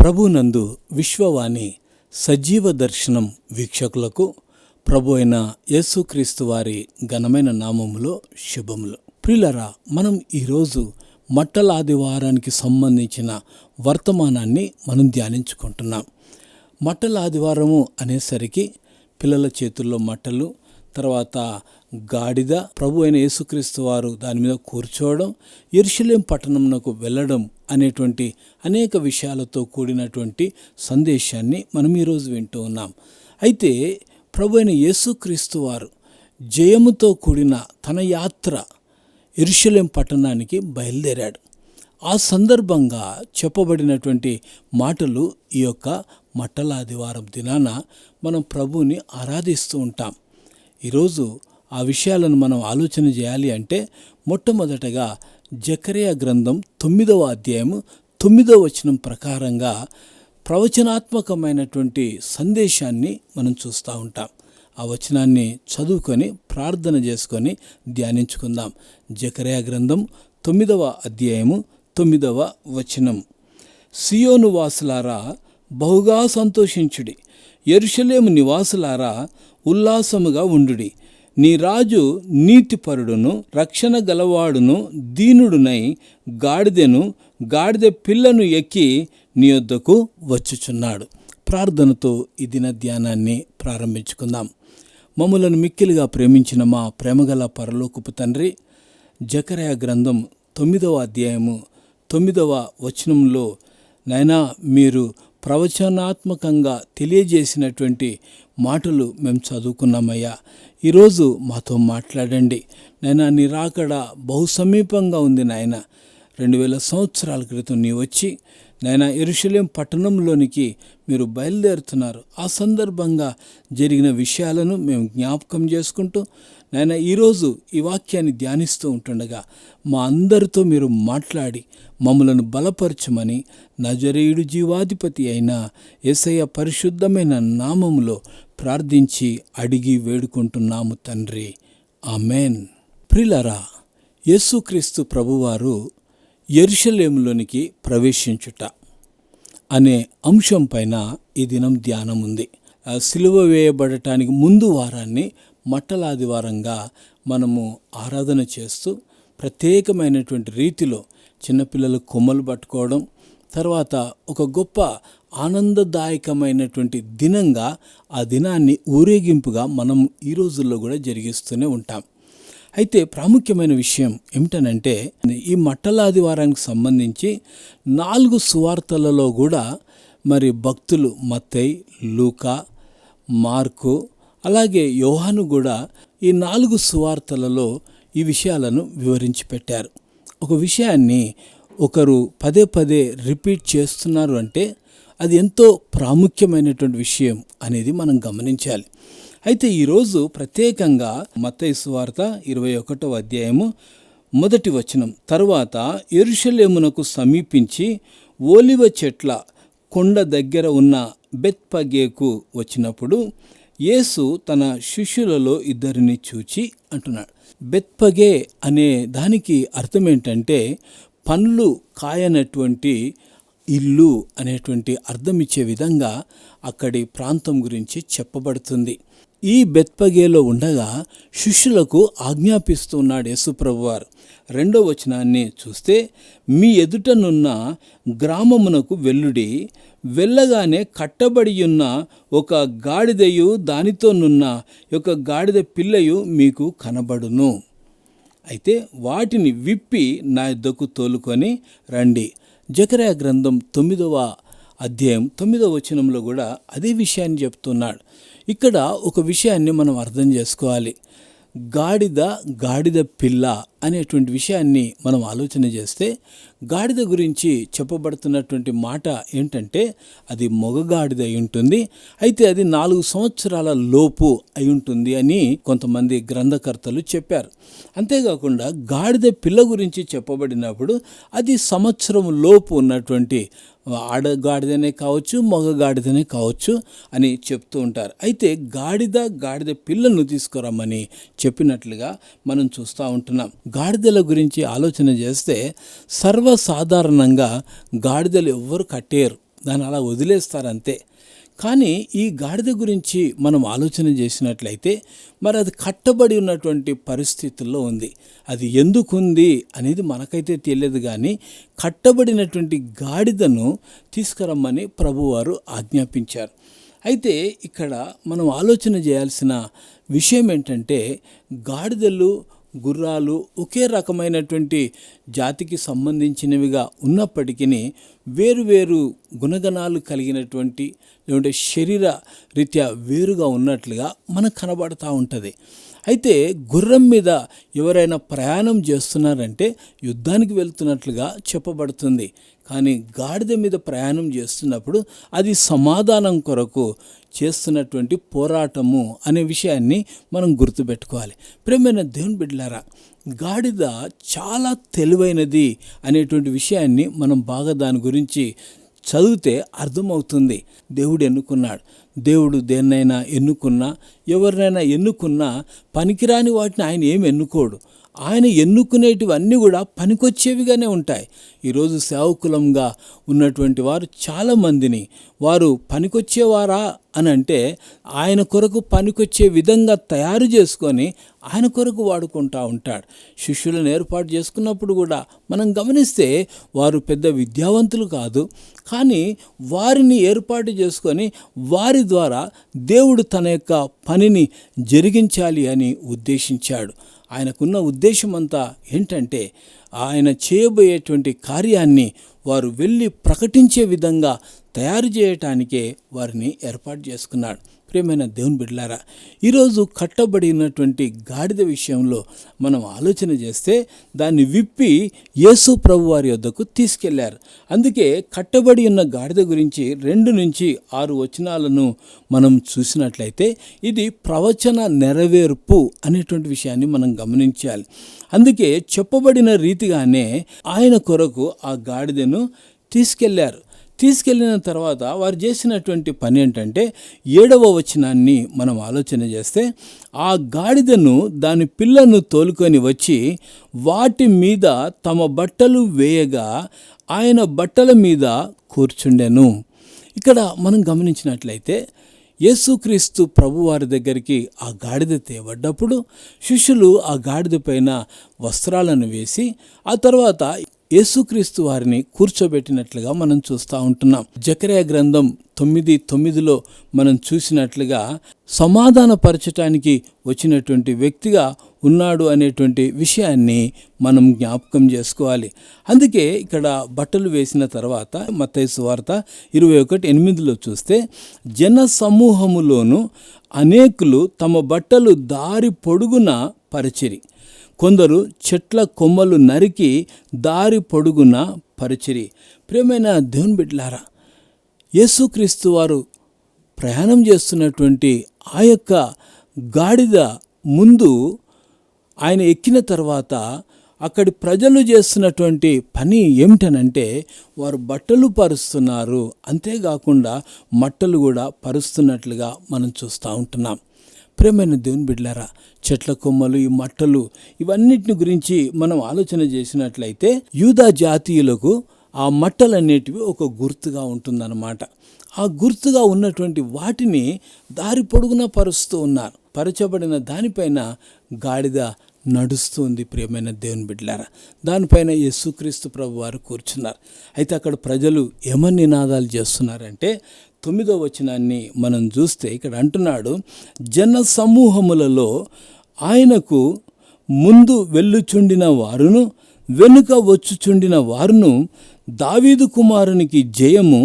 ప్రభునందు విశ్వవాణి సజీవ దర్శనం వీక్షకులకు ప్రభు అయిన యేసుక్రీస్తు వారి ఘనమైన నామములో శుభములు. ప్రియులరా, మనం ఈరోజు మట్టల ఆదివారానికి సంబంధించిన వర్తమానాన్ని మనం ధ్యానించుకుంటున్నాం. మట్టల ఆదివారము అనేసరికి పిల్లల చేతుల్లో మట్టలు, తర్వాత గాడిద, ప్రభు అయిన యేసుక్రీస్తు వారు దాని మీద కూర్చోవడం, యెరూషలేము పట్టణంనకు వెళ్ళడం అనేటువంటి అనేక విషయాలతో కూడినటువంటి సందేశాన్ని మనం ఈరోజు వింటూ ఉన్నాం. అయితే ప్రభు అయిన యేసుక్రీస్తు వారు జయముతో కూడిన తన యాత్ర యెరూషలేము పట్టణానికి బయలుదేరాడు. ఆ సందర్భంగా చెప్పబడినటువంటి మాటలు ఈ యొక్క మట్టల ఆదివారం దినాన మనం ప్రభువుని ఆరాధిస్తూ ఉంటాం. ఈరోజు ఆ విషయాలను మనం ఆలోచన చేయాలి అంటే మొట్టమొదటగా జకర్యా గ్రంథం 9వ అధ్యాయము 9వ వచనం ప్రకారంగా ప్రవచనాత్మకమైనటువంటి సందేశాన్ని మనం చూస్తూ ఉంటాం. ఆ వచనాన్ని చదువుకొని ప్రార్థన చేసుకొని ధ్యానించుకుందాం. జకర్యా గ్రంథం 9వ అధ్యాయము 9వ వచనం. సియోను వాసులారా బహుగా సంతోషించుడి, యెరూషలేము నివాసులారా ఉల్లాసముగా ఉండుడి. నీ రాజు నీతిపరుడును రక్షణ గలవాడును దీనుడునై గాడిద పిల్లను ఎక్కి నీ యొద్దకు వచ్చుచున్నాడు. ప్రార్థనతో ఈ దిన ధ్యానాన్ని ప్రారంభించుకుందాం. మమ్ములను మిక్కిలిగా ప్రేమించిన మా ప్రేమగల పరలోకపు తండ్రి, జకర్యా గ్రంథం 9వ అధ్యాయము 9వ వచనంలో నైనా మీరు ప్రవచనాత్మకంగా తెలియజేసినటువంటి మాటలు మేము చదువుకున్నామయ్యా. ఈరోజు మాతో మాట్లాడండి నైనా. నీ రాకడ బహు సమీపంగా ఉంది నాయన. 2000 సంవత్సరాల క్రితం నీ వచ్చి నైనా యెరూషలేము పట్టణంలోనికి మీరు బయలుదేరుతున్నారు. ఆ సందర్భంగా జరిగిన విషయాలను మేము జ్ఞాపకం చేసుకుంటూ నైనా ఈరోజు ఈ వాక్యాన్ని ధ్యానిస్తూ ఉంటుండగా మా అందరితో మీరు మాట్లాడి మమ్మలను బలపరచమని నజరేయుడు జీవాధిపతి అయిన యేసయ్య పరిశుద్ధమైన నామములో ప్రార్థించి అడిగి వేడుకుంటున్నాము తండ్రి, ఆమెన్. ప్రియులారా, యేసుక్రీస్తు ప్రభువారు యెరూషలేములోనికి ప్రవేశించుట అనే అంశం పైన ఈ దినం ధ్యానం ఉంది. సిలువ వేయబడటానికి ముందు వారాన్ని మట్టల ఆదివారంగా మనము ఆరాధన చేస్తూ ప్రత్యేకమైనటువంటి రీతిలో చిన్నపిల్లలు కొమ్మలు పట్టుకోవడం, తర్వాత ఒక గొప్ప ఆనందదాయకమైనటువంటి దినంగా ఆ దినాన్ని ఊరేగింపుగా మనం ఈ రోజుల్లో కూడా జరిగిస్తూనే ఉంటాం. అయితే ప్రాముఖ్యమైన విషయం ఏమిటనంటే, ఈ మట్టల ఆదివారానికి సంబంధించి 4 సువార్తలలో కూడా మరి భక్తులు మత్తయి, లూకా, మార్కు అలాగే యోహాను కూడా ఈ 4 సువార్తలలో ఈ విషయాలను వివరించి పెట్టారు. ఒక విషయాన్ని ఒకరు పదే పదే రిపీట్ చేస్తున్నారు అంటే అది ఎంతో ప్రాముఖ్యమైనటువంటి విషయం అనేది మనం గమనించాలి. అయితే ఈరోజు ప్రత్యేకంగా మత్తయి సువార్త 21వ అధ్యాయము 1వ వచనం. తరువాత యెరూషలేమునకు సమీపించి ఓలివ చెట్ల కొండ దగ్గర ఉన్న బెత్పగేకు వచ్చినప్పుడు యేసు తన శిష్యులలో 2 చూచి అంటున్నాడు. బెత్పగే అనే దానికి అర్థం ఏంటంటే పండ్లు కాయనటువంటి ఇల్లు అనేటువంటి అర్థం ఇచ్చే విధంగా అక్కడి ప్రాంతం గురించి చెప్పబడుతుంది. ఈ బెత్పగేలో ఉండగా శిష్యులకు ఆజ్ఞాపిస్తున్నాడు యేసుప్రభువారు. 2వ వచనాన్ని చూస్తే, మీ ఎదుటనున్న గ్రామమునకు వెళ్ళుడి, వెళ్ళగానే కట్టబడి ఉన్న ఒక గాడిదయు దానితోనున్న ఒక గాడిద పిల్లయు మీకు కనబడును. అయితే వాటిని విప్పి నా యొద్దకు తోలుకొని రండి. జకర్యా గ్రంథం 9వ అధ్యాయం 9వ వచనంలో కూడా అదే విషయాన్ని చెప్తున్నాడు. ఇక్కడ ఒక విషయాన్ని మనం అర్థం చేసుకోవాలి. గాడిద పిల్ల అనేటువంటి విషయాన్ని మనం ఆలోచన చేస్తే, గాడిద గురించి చెప్పబడుతున్నటువంటి మాట ఏంటంటే అది మగగాడిద అయి ఉంటుంది. అయితే అది 4 సంవత్సరాల లోపు అయి ఉంటుంది అని కొంతమంది గ్రంథకర్తలు చెప్పారు. అంతేకాకుండా గాడిద పిల్ల గురించి చెప్పబడినప్పుడు అది సంవత్సరం లోపు ఉన్నటువంటి ఆడగాడిదనే కావచ్చు, మగగాడిదనే కావచ్చు అని చెప్తూ ఉంటారు. అయితే గాడిద పిల్లలను తీసుకురమ్మని చెప్పినట్లుగా మనం చూస్తూ ఉంటున్నాం. గాడిదల గురించి ఆలోచన చేస్తే సర్వసాధారణంగా గాడిదలు ఎవ్వరు కట్టేరు. దాన్ని అలా వదిలేస్తారంతే. కానీ ఈ గాడిద గురించి మనం ఆలోచన చేసినట్లయితే మరి అది కట్టబడి ఉన్నటువంటి పరిస్థితుల్లో ఉంది. అది ఎందుకుంది అనేది మనకైతే తెలియదు, కానీ కట్టబడినటువంటి గాడిదను తీసుకురమ్మని ప్రభువారు ఆజ్ఞాపించారు. అయితే ఇక్కడ మనం ఆలోచన చేయాల్సిన విషయం ఏంటంటే, గాడిదలు గుర్రాలు ఒకే రకమైనటువంటి జాతికి సంబంధించినవిగా ఉన్నప్పటికీ వేరువేరు గుణగణాలు కలిగినటువంటి లేదంటే శరీర రీత్యా వేరుగా ఉన్నట్లుగా మనకు కనబడుతూ ఉంటుంది. అయితే గుర్రం మీద ఎవరైనా ప్రయాణం చేస్తున్నారంటే యుద్ధానికి వెళ్తున్నట్లుగా చెప్పబడుతుంది. కానీ గాడిద మీద ప్రయాణం చేస్తున్నప్పుడు అది సమాధానం కొరకు చేస్తున్నటువంటి పోరాటము అనే విషయాన్ని మనం గుర్తుపెట్టుకోవాలి. ప్రియమైన దేవుని బిడ్డలారా, గాడిద చాలా తెలివైనది అనేటువంటి విషయాన్ని మనం బాగా దాని గురించి చదివితే అర్థమవుతుంది. దేవుడు ఎన్నుకున్నాడు. దేవుడు దేన్నైనా ఎన్నుకున్నా, ఎవరినైనా ఎన్నుకున్నా పనికిరాని వాటిని ఆయన ఏమి ఎన్నుకోడు. ఆయన ఎన్నుకునేటివన్నీ కూడా పనికొచ్చేవిగానే ఉంటాయి. ఈరోజు సేవకులంగా ఉన్నటువంటి వారు చాలామందిని వారు పనికొచ్చేవారా అని అంటే ఆయన కొరకు పనికొచ్చే విధంగా తయారు చేసుకొని ఆయన కొరకు వాడుకుంటూ ఉంటాడు. శిష్యులను ఏర్పాటు చేసుకున్నప్పుడు కూడా మనం గమనిస్తే వారు పెద్ద విద్యావంతులు కాదు, కానీ వారిని ఏర్పాటు చేసుకొని వారి ద్వారా దేవుడు తన యొక్క పనిని జరిగించాలి అని ఉద్దేశించాడు. ఆయనకున్న ఉద్దేశం అంతా ఏంటంటే ఆయన చేయబోయేటువంటి కార్యాన్ని వారు వెళ్ళి ప్రకటించే విధంగా తయారు చేయటానికే వారిని ఏర్పాటు చేసుకున్నాడు. ప్రియమైన దేవుని బిడ్డలారా, ఈరోజు కట్టబడినటువంటి గాడిద విషయంలో మనం ఆలోచన చేస్తే దాన్ని విప్పి యేసు ప్రభు వారి యొద్దకు తీసుకెళ్లారు. అందుకే కట్టబడి ఉన్న గాడిద గురించి 2 నుంచి 6 వచనాలను మనం చూసినట్లయితే ఇది ప్రవచన నెరవేర్పు అనేటువంటి విషయాన్ని మనం గమనించాలి. అందుకే చెప్పబడిన రీతిగానే ఆయన కొరకు ఆ గాడిదను తీసుకెళ్ళిన తర్వాత వారు చేసినటువంటి పని ఏంటంటే 7వ వచనాన్ని మనం ఆలోచన చేస్తే, ఆ గాడిదను దాని పిల్లను తోలుకొని వచ్చి వాటి మీద తమ బట్టలు వేయగా ఆయన బట్టల మీద కూర్చుండెను. ఇక్కడ మనం గమనించినట్లయితే యేసుక్రీస్తు ప్రభువారి దగ్గరికి ఆ గాడిద తేబడ్డప్పుడు శిష్యులు ఆ గాడిద పైన వస్త్రాలను వేసి ఆ తర్వాత యేసుక్రీస్తు వారిని కూర్చోబెట్టినట్లుగా మనం చూస్తూ ఉంటున్నాం. జకర్యా గ్రంథం 9:9లో మనం చూసినట్లుగా సమాధానపరచటానికి వచ్చినటువంటి వ్యక్తిగా ఉన్నాడు అనేటువంటి విషయాన్ని మనం జ్ఞాపకం చేసుకోవాలి. అందుకే ఇక్కడ బట్టలు వేసిన తర్వాత మత్తయి సువార్త 21:8లో చూస్తే, జన సమూహములోను అనేకులు తమ బట్టలు దారి పొడుగున పరిచిరి, కొందరు చెట్ల కొమ్మలు నరికి దారి పొడుగున పరిచిరి. ప్రియమైన దేవుని బిడ్డలారా, యేసుక్రీస్తు వారు ప్రయాణం చేస్తున్నటువంటి ఆ యొక్క గాడిద ముందు ఆయన ఎక్కిన తర్వాత అక్కడి ప్రజలు చేస్తున్నటువంటి పని ఏమిటనంటే వారు బట్టలు పరుస్తున్నారు. అంతేకాకుండా మట్టలు కూడా పరుస్తున్నట్లుగా మనం చూస్తూ ఉంటున్నాం. ప్రియమైన దేవుని బిడ్డలారా, చెట్ల కొమ్మలు, ఈ మట్టలు, ఇవన్నిటిని గురించి మనం ఆలోచన చేసినట్లయితే యూదా జాతీయులకు ఆ మట్టలన్నిటివి ఒక గుర్తుగా ఉంటుందన్నమాట. ఆ గుర్తుగా ఉన్నటువంటి వాటిని దారి పొడుగునా పరుస్తూ ఉన్నారు. పరచబడిన దానిపైన గాడిద నడుస్తుంది. ప్రియమైన దేవుని బిడ్డలారా, దానిపైన యేసుక్రీస్తు ప్రభు వారు కూర్చున్నారు. అయితే అక్కడ ప్రజలు ఏమని నినాదాలు చేస్తున్నారంటే 9వ వచనాన్ని మనం చూస్తే ఇక్కడ అంటున్నాడు, జన సమూహములలో ఆయనకు ముందు వెళ్ళుచుండిన వారును వెనుక వచ్చుచుండిన వారును, దావీదు కుమారునికి జయము,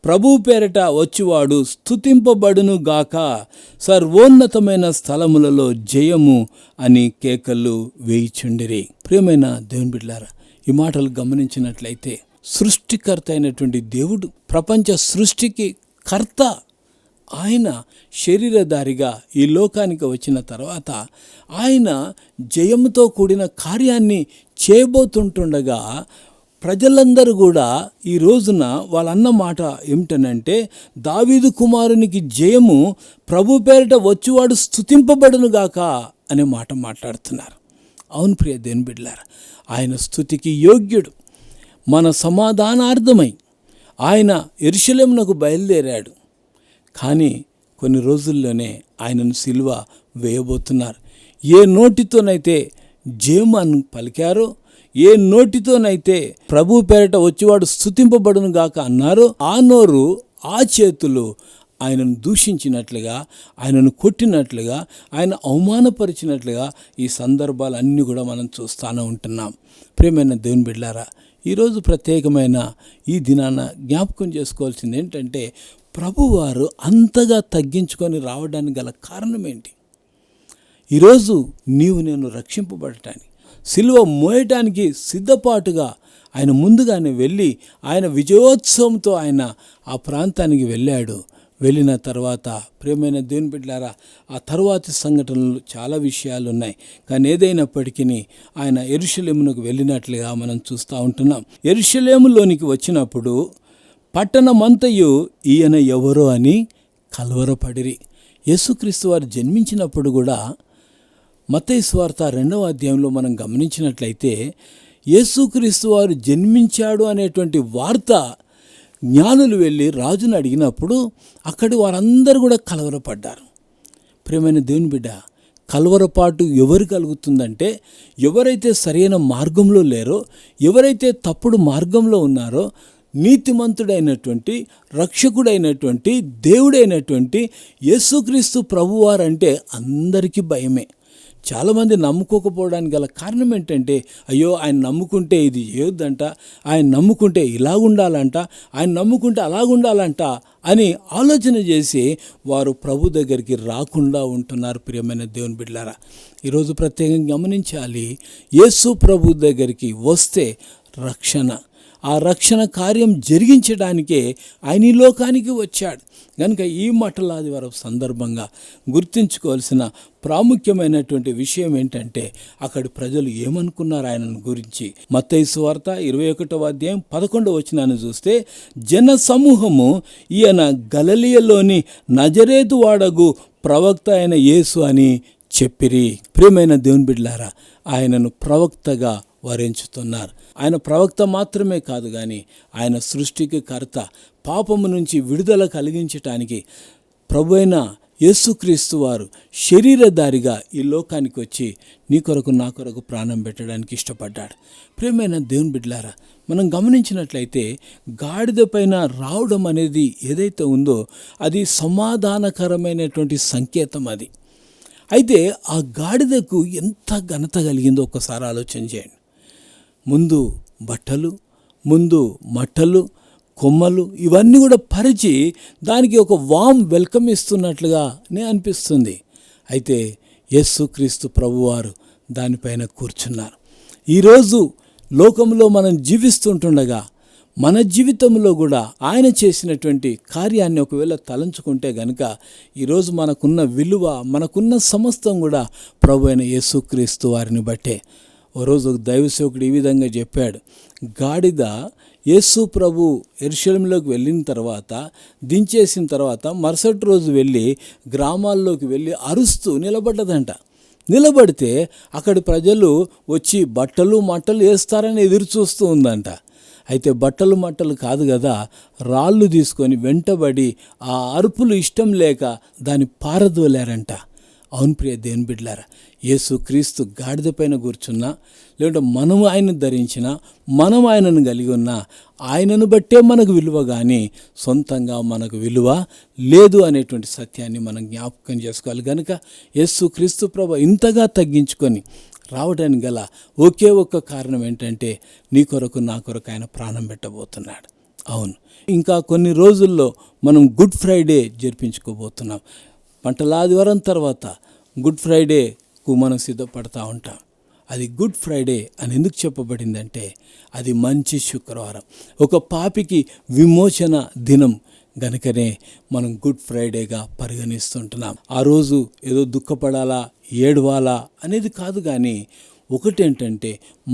ప్రభు పేరట వచ్చివాడు స్తుతింపబడును గాక, సర్వోన్నతమైన స్థలములలో జయము అని కేకలు వేయిచుండిరి. ప్రియమైన దేవుని బిడ్డలారా, ఈ మాటలు గమనించినట్లయితే సృష్టికర్త అయినటువంటి దేవుడు, ప్రపంచ సృష్టికి కర్త, ఆయన శరీరధారిగా ఈ లోకానికి వచ్చిన తర్వాత ఆయన జయముతో కూడిన కార్యాన్ని చేయబోతుంటుండగా ప్రజలందరూ కూడా ఈ రోజున వాళ్ళన్న మాట ఏమిటనంటే, దావీదు కుమారునికి జయము, ప్రభు పేరిట వచ్చువాడు స్తుతింపబడునుగాక అనే మాట మాట్లాడుతున్నారు. అవును ప్రియ దేవుని బిడ్డలారా, ఆయన స్తుతికి యోగ్యుడు. మన సమాధానార్థమై ఆయన యెరూషలేమునకు బయలుదేరాడు. కానీ కొన్ని రోజుల్లోనే ఆయనను సిలువ వేయబోతున్నారు. ఏ నోటితోనైతే జేమన్ పలికారో, ఏ నోటితోనైతే ప్రభు పేరట వచ్చేవాడు స్తుతింపబడును గాక అన్నారో, ఆ నోరు, ఆ చేతులు ఆయనను దూషించినట్లుగా, ఆయనను కొట్టినట్లుగా, ఆయన అవమానపరిచినట్లుగా ఈ సందర్భాలన్నీ కూడా మనం చూస్తూనే ఉంటున్నాం. ప్రియమైన దేవుని బిడ్డలారా, ఈరోజు ప్రత్యేకమైన ఈ దినాన జ్ఞాపకం చేసుకోవాల్సింది ఏంటంటే, ప్రభువారు అంతగా తగ్గించుకొని రావడానికి గల కారణం ఏంటి? ఈరోజు నీవు నేను రక్షింపబడటానికి, సిలువ మోయటానికి సిద్ధపాటుగా ఆయన ముందుగానే వెళ్ళి ఆయన విజయోత్సవంతో ఆయన ఆ ప్రాంతానికి వెళ్ళాడు. వెళ్ళిన తర్వాత ప్రియమైన దేవుని బిడ్డలారా, ఆ తరువాతి సంఘటనలు చాలా విషయాలు ఉన్నాయి. కానీ ఏదైనప్పటికీ ఆయన యెరూషలేమునకు వెళ్ళినట్లుగా మనం చూస్తూ ఉంటున్నాం. యెరూషలేములోనికి వచ్చినప్పుడు పట్టణమంతయు ఈయన ఎవరో అని కలవరపడిరి. యేసుక్రీస్తు వారు జన్మించినప్పుడు కూడా మత్తయి సువార్త 2వ అధ్యాయంలో మనం గమనించినట్లయితే యేసుక్రీస్తు వారు జన్మించాడు అనేటువంటి వార్త జ్ఞానులు వెళ్ళి రాజును అడిగినప్పుడు అక్కడి వారందరూ కూడా కలవరపడ్డారు. ప్రియమైన దేవుని బిడ్డ, కలవరపాటు ఎవరు కలుగుతుందంటే, ఎవరైతే సరైన మార్గంలో లేరో, ఎవరైతే తప్పుడు మార్గంలో ఉన్నారో, నీతిమంతుడైనటువంటి, రక్షకుడైనటువంటి, దేవుడైనటువంటి యేసుక్రీస్తు ప్రభువారంటే అందరికీ భయమే. చాలామంది నమ్ముకోకపోవడానికి గల కారణం ఏంటంటే, అయ్యో ఆయన నమ్ముకుంటే ఇది చేయొద్దంట, ఆయన నమ్ముకుంటే ఇలాగుండాలంట, ఆయన నమ్ముకుంటే అలాగుండాలంట అని ఆలోచన చేసి వారు ప్రభు దగ్గరికి రాకుండా ఉంటున్నారు. ప్రియమైన దేవుని బిడ్డలారా, ఈరోజు ప్రత్యేకంగా గమనించాలి, యేసు ప్రభు దగ్గరికి వస్తే రక్షణ, ఆ రక్షణ కార్యం జరిగించడానికే ఆయన ఈ లోకానికి వచ్చాడు. కనుక ఈ మట్టల ఆదివారం సందర్భంగా గుర్తుంచుకోవాల్సిన ప్రాముఖ్యమైనటువంటి విషయం ఏంటంటే, అక్కడి ప్రజలు ఏమనుకున్నారు ఆయన గురించి. మత్తయి సువార్త 21వ అధ్యాయం 11వ వచనాన్ని చూస్తే, జన సమూహము ఈయన గలిలయలోని నజరేతు వాడగు ప్రవక్త అయిన యేసు అని చెప్పిరి. ప్రియమైన దేవుని బిడ్డలారా, ఆయనను ప్రవక్తగా వరించుతున్నారు. ఆయన ప్రవక్త మాత్రమే కాదు కానీ ఆయన సృష్టికి కర్త. పాపము నుంచి విడుదల కలిగించటానికి ప్రభు అయిన యేసుక్రీస్తు వారు శరీరధారిగా ఈ లోకానికి వచ్చి నీ కొరకు నా కొరకు ప్రాణం పెట్టడానికి ఇష్టపడ్డాడు. ప్రియమైన దేవుని బిడ్డలారా, మనం గమనించినట్లయితే గాడిద పైన రావడం అనేది ఏదైతే ఉందో అది సమాధానకరమైనటువంటి సంకేతం. అది అయితే ఆ గాడిదకు ఎంత ఘనత కలిగిందో ఒక్కసారి ఆలోచన చేయండి. ముందు బట్టలు, ముందు మట్టలు, కొమ్మలు ఇవన్నీ కూడా పరిచి దానికి ఒక వామ్ వెల్కమ్ ఇస్తున్నట్లుగానే అనిపిస్తుంది. అయితే యేసుక్రీస్తు ప్రభువారు దానిపైన కూర్చున్నారు. ఈరోజు లోకంలో మనం జీవిస్తుంటుండగా మన జీవితంలో కూడా ఆయన చేసినటువంటి కార్యాన్ని ఒకవేళ తలంచుకుంటే గనుక ఈరోజు మనకున్న విలువ, మనకున్న సమస్తం కూడా ప్రభు అయిన యేసుక్రీస్తు వారిని బట్టే. ఓ రోజు ఒక దైవ సేవకుడు ఈ విధంగా చెప్పాడు, గాడిద యేసు ప్రభు యెరూషలేములోకి వెళ్ళిన తర్వాత, దించేసిన తర్వాత మరుసటి రోజు వెళ్ళి గ్రామాల్లోకి వెళ్ళి అరుస్తూ నిలబడ్డదంట. నిలబడితే అక్కడి ప్రజలు వచ్చి బట్టలు మట్టలు వేస్తారని ఎదురు చూస్తూ ఉందంట. అయితే బట్టలు మట్టలు కాదు కదా, రాళ్ళు తీసుకొని వెంటబడి ఆ అరుపులు ఇష్టం లేక దాన్ని పారదోలారంట. అవును ప్రియ దేవుని బిడ్డలారా, యేసు క్రీస్తు గాడిద పైన కూర్చున్నా, లేదంటే మనం ఆయనను ధరించినా, మనం ఆయనను కలిగి ఉన్నా, ఆయనను బట్టే మనకు విలువ కానీ సొంతంగా మనకు విలువ లేదు అనేటువంటి సత్యాన్ని మనం జ్ఞాపకం చేసుకోవాలి. కనుక యేసు క్రీస్తు ప్రభు ఇంతగా తగ్గించుకొని రావడానికి గల ఒకే ఒక్క కారణం ఏంటంటే, నీ కొరకు నా కొరకు ఆయన ప్రాణం పెట్టబోతున్నాడు. అవును, ఇంకా కొన్ని రోజుల్లో మనం గుడ్ ఫ్రైడే జరిపించుకోబోతున్నాం. పంటల ఆదివారం తర్వాత గుడ్ ఫ్రైడేకు మనం సిద్ధపడతా ఉంటాం. అది గుడ్ ఫ్రైడే అని ఎందుకు చెప్పబడిందంటే, అది మంచి శుక్రవారం, ఒక పాపికి విమోచన దినం గనుకనే మనం గుడ్ ఫ్రైడేగా పరిగణిస్తుంటున్నాం. ఆ రోజు ఏదో దుఃఖపడాలా, ఏడవాలా అనేది కాదు, కానీ ఒకటేంటంటే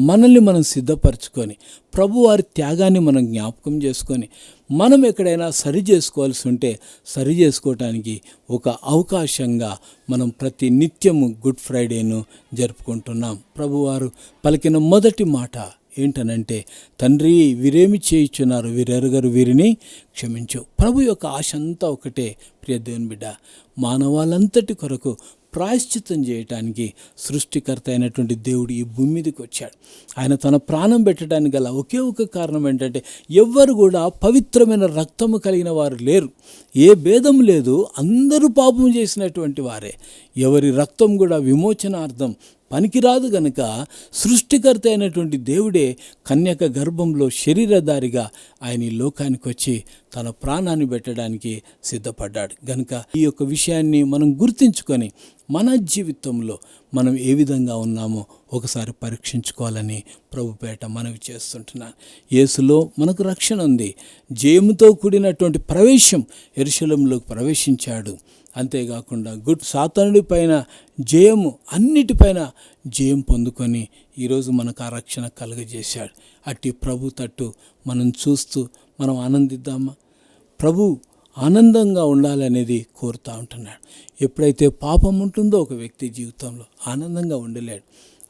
మనల్ని మనం సిద్ధపరచుకొని ప్రభువారి త్యాగాన్ని మనం జ్ఞాపకం చేసుకొని మనం ఎక్కడైనా సరి చేసుకోవాల్సి ఉంటే సరి చేసుకోవటానికి ఒక అవకాశంగా మనం ప్రతి నిత్యము గుడ్ ఫ్రైడేను జరుపుకుంటున్నాం. ప్రభువారు పలికిన మొదటి మాట ఏంటనంటే, తండ్రి వీరేమి చేయుచున్నారు, వీరెరుగరు, వీరిని క్షమించు. ప్రభు యొక్క ఆశ అంతా ఒకటే ప్రియ దేవుని బిడ్డ, మానవాళంతటి కొరకు ప్రాయశ్చిత్తం చేయటానికి సృష్టికర్త అయినటువంటి దేవుడు ఈ భూమి మీదకి వచ్చాడు. ఆయన తన ప్రాణం పెట్టడానికి గల ఒకే ఒక కారణం ఏంటంటే, ఎవ్వరు కూడా పవిత్రమైన రక్తము కలిగిన వారు లేరు, ఏ భేదం లేదు, అందరూ పాపం చేసినటువంటి వారే. ఎవరి రక్తం కూడా విమోచనార్థం పనికిరాదు గనుక సృష్టికర్త అయినటువంటి దేవుడే కన్యక గర్భంలో శరీరధారిగా ఆయన ఈ లోకానికి వచ్చి తన ప్రాణాన్ని పెట్టడానికి సిద్ధపడ్డాడు. గనుక ఈ యొక్క విషయాన్ని మనం గుర్తించుకొని మన జీవితంలో మనం ఏ విధంగా ఉన్నామో ఒకసారి పరీక్షించుకోవాలని ప్రభుపేట మనవి చేస్తుంటున్నాను. యేసులో మనకు రక్షణ ఉంది. జయముతో కూడినటువంటి ప్రవేశం యెరూషలేములోకి ప్రవేశించాడు. అంతేకాకుండా సాతానుడి పైన జయము, అన్నిటిపైన జయం పొందుకొని ఈరోజు మనకు ఆ రక్షణ కలుగజేశాడు. అట్టి ప్రభు తట్టు మనం చూస్తూ మనం ఆనందిద్దామా? ప్రభు ఆనందంగా ఉండాలనేది కోరుతూ ఉంటున్నాడు. ఎప్పుడైతే పాపం ఉంటుందో ఒక వ్యక్తి జీవితంలో ఆనందంగా ఉండలేడు.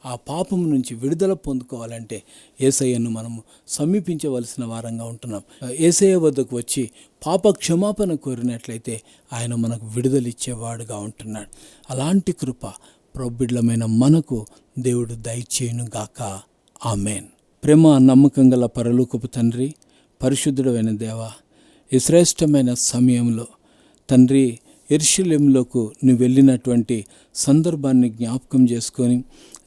ఆ పాపం నుంచి విడుదల పొందుకోవాలంటే యేసయ్యను మనము సమీపించవలసిన వారంగా ఉంటున్నాం. యేసయ్య వద్దకు వచ్చి పాప క్షమాపణ కోరినట్లయితే ఆయన మనకు విడుదలిచ్చేవాడుగా ఉంటున్నాడు. అలాంటి కృప ప్రొబ్బిడ్లమైన మనకు దేవుడు దయచేయును గాక. ఆమెన్. ప్రేమ నమ్మకం గల పరలోకపు తండ్రి, పరిశుద్ధుడైన దేవా, ఈ శ్రేష్టమైన సమయంలో తండ్రి యెరూషలేములోకి నువ్వు వెళ్ళినటువంటి సందర్భాన్ని జ్ఞాపకం చేసుకొని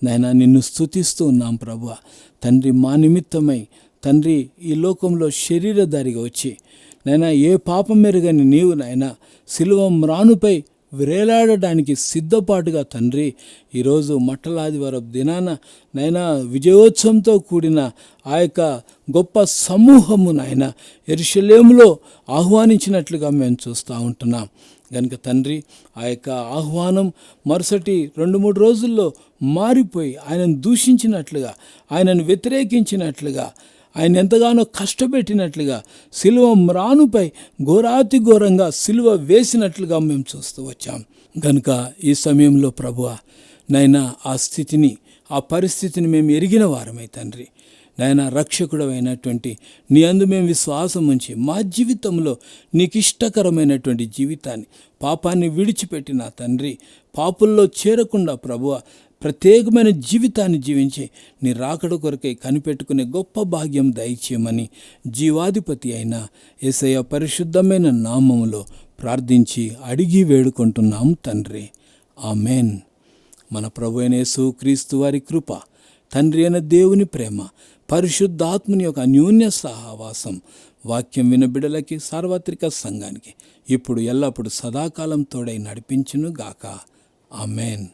నాయన నిన్ను స్తుతిస్తూ ఉన్నాం ప్రభువా. తండ్రి మా నిమిత్తమై తండ్రి ఈ లోకంలో శరీరధారిగా వచ్చి నాయన ఏ పాపం మెరుగని నీవు నాయన సిలువ మ్రానుపై వేలాడడానికి సిద్ధపాటుగా తండ్రి ఈరోజు మట్టలాదివారం దినాన నైనా విజయోత్సవంతో కూడిన ఆ యొక్క గొప్ప సమూహము నాయన యెరూషలేములో ఆహ్వానించినట్లుగా మేము చూస్తూ ఉంటున్నాం. కనుక తండ్రి ఆ యొక్క ఆహ్వానం మరుసటి 2-3 రోజుల్లో మారిపోయి ఆయనను దూషించినట్లుగా, ఆయనను వ్యతిరేకించినట్లుగా, ఆయన ఎంతగానో కష్టపెట్టినట్లుగా సిలువ మ్రానుపై ఘోరాతి ఘోరంగా సిలువ వేసినట్లుగా మేము చూస్తూ వచ్చాం. కనుక ఈ సమయంలో ప్రభువా నైనా ఆ స్థితిని, ఆ పరిస్థితిని మేము ఎరిగిన వారమై తండ్రి నాయన రక్షకుడు అయినటువంటి నీ అందు మేము విశ్వాసం ఉంచి మా జీవితంలో నీకు ఇష్టకరమైనటువంటి జీవితాన్ని, పాపాన్ని విడిచిపెట్టిన తండ్రి పాపుల్లో చేరకుండా ప్రభువా ప్రత్యేకమైన జీవితాన్ని జీవించి నీ రాకడ కొరకై కనిపెట్టుకునే గొప్ప భాగ్యం దయచేయమని జీవాధిపతి అయిన యేసయ్య పరిశుద్ధమైన నామములో ప్రార్థించి అడిగి వేడుకుంటున్నాం తండ్రి. ఆమెన్. మన ప్రభు అయిన యేసుక్రీస్తు వారి కృప, తండ్రి అయిన దేవుని ప్రేమ, పరిశుద్ధాత్మని యొక్క అన్యోన్య సహవాసం వాక్యం వినబిడలకి, సార్వత్రిక సంఘానికి ఇప్పుడు ఎల్లప్పుడు సదాకాలం తోడై నడిపించును గాక. ఆమెన్.